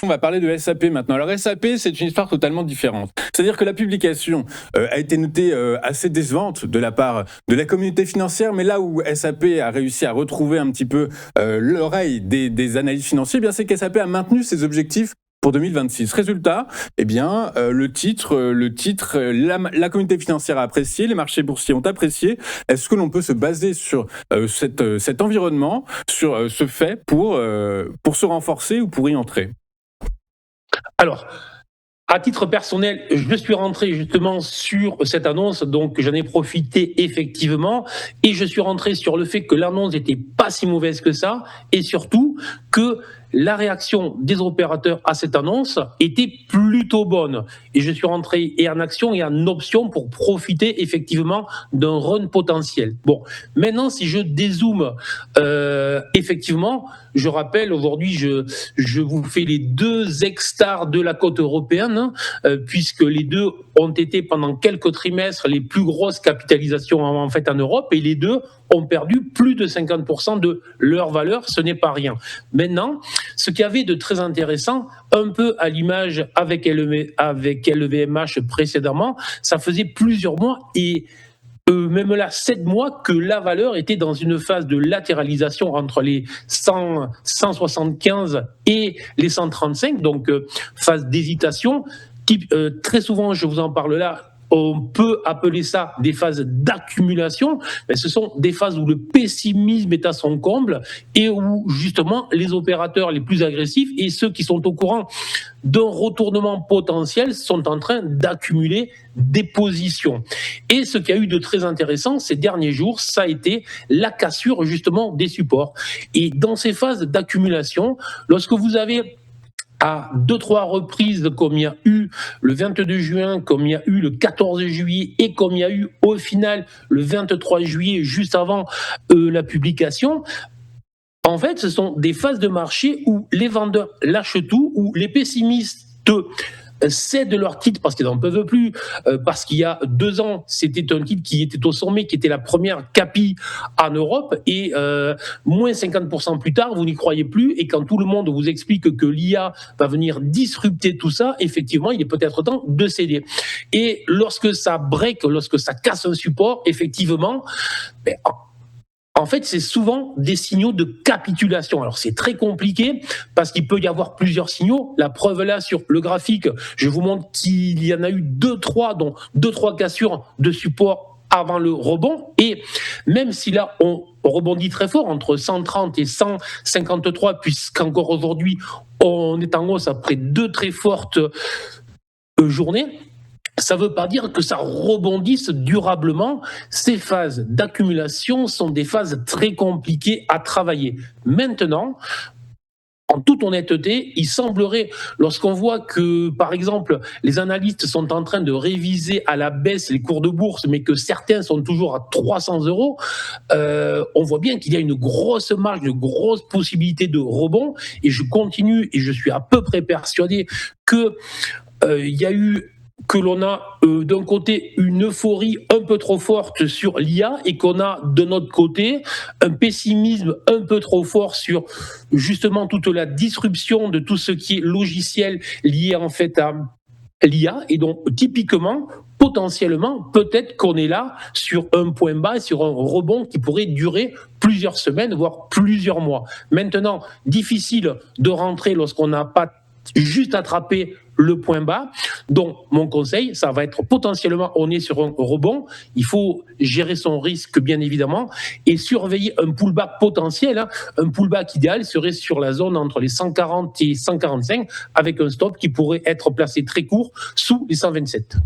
On va parler de SAP maintenant. Alors SAP, c'est une histoire totalement différente. C'est-à-dire que la publication a été notée assez décevante de la part de la communauté financière, mais là où SAP a réussi à retrouver un petit peu l'oreille des analystes financiers, eh bien c'est qu'SAP a maintenu ses objectifs pour 2026. Résultat, eh bien, le titre, la communauté financière a apprécié, les marchés boursiers ont apprécié. Est-ce que l'on peut se baser sur cet environnement, sur ce fait pour se renforcer ou pour y entrer ? Alors, à titre personnel, je suis rentré justement sur cette annonce, donc j'en ai profité effectivement, et je suis rentré sur le fait que l'annonce n'était pas si mauvaise que ça, et surtout que la réaction des opérateurs à cette annonce était plutôt bonne. Et je suis rentré et en action et en option pour profiter effectivement d'un run potentiel. Bon, maintenant, si je dézoome, effectivement, je rappelle aujourd'hui, je vous fais les deux ex-stars de la côte européenne, puisque les deux ont été pendant quelques trimestres les plus grosses capitalisations en fait en Europe, et les deux ont perdu plus de 50% de leur valeur, ce n'est pas rien. Maintenant, ce qu'il y avait de très intéressant, un peu à l'image avec LVMH précédemment, ça faisait plusieurs mois et même là 7 mois que la valeur était dans une phase de latéralisation entre les 175 et les 135, donc phase d'hésitation. Très souvent, je vous en parle là, on peut appeler ça des phases d'accumulation, mais ce sont des phases où le pessimisme est à son comble et où justement les opérateurs les plus agressifs et ceux qui sont au courant d'un retournement potentiel sont en train d'accumuler des positions. Et ce qu'il y a eu de très intéressant ces derniers jours, ça a été la cassure justement des supports. Et dans ces phases d'accumulation, lorsque vous avez à 2-3 reprises, comme il y a eu le 22 juin, comme il y a eu le 14 juillet et comme il y a eu au final le 23 juillet, juste avant la publication, en fait, ce sont des phases de marché où les vendeurs lâchent tout, où les pessimistes cèdent leur titre parce qu'ils n'en peuvent plus, parce qu'il y a 2 ans, c'était un titre qui était au sommet, qui était la première capi en Europe, et moins 50% plus tard, vous n'y croyez plus, et quand tout le monde vous explique que l'IA va venir disrupter tout ça, effectivement, il est peut-être temps de céder. Et lorsque ça break, lorsque ça casse un support, effectivement, en fait, c'est souvent des signaux de capitulation. Alors, c'est très compliqué parce qu'il peut y avoir plusieurs signaux. La preuve là, sur le graphique, je vous montre qu'il y en a eu 2-3, dont 2-3 cassures de support avant le rebond. Et même si là, on rebondit très fort entre 130 et 153, puisqu'encore aujourd'hui, on est en hausse après 2 très fortes journées, ça ne veut pas dire que ça rebondisse durablement. Ces phases d'accumulation sont des phases très compliquées à travailler. Maintenant, en toute honnêteté, il semblerait, lorsqu'on voit que, par exemple, les analystes sont en train de réviser à la baisse les cours de bourse, mais que certains sont toujours à 300 €, on voit bien qu'il y a une grosse marge, une grosse possibilité de rebond. Et je continue, et je suis à peu près persuadé que il y a eu que l'on a d'un côté une euphorie un peu trop forte sur l'IA et qu'on a de notre côté un pessimisme un peu trop fort sur justement toute la disruption de tout ce qui est logiciel lié en fait à l'IA. Et donc typiquement, potentiellement, peut-être qu'on est là sur un point bas, sur un rebond qui pourrait durer plusieurs semaines, voire plusieurs mois. Maintenant, difficile de rentrer lorsqu'on n'a pas juste attrapé le point bas. Donc, mon conseil, ça va être potentiellement, on est sur un rebond. Il faut gérer son risque, bien évidemment, et surveiller un pullback potentiel. Un pullback idéal serait sur la zone entre les 140 et 145, avec un stop qui pourrait être placé très court sous les 127.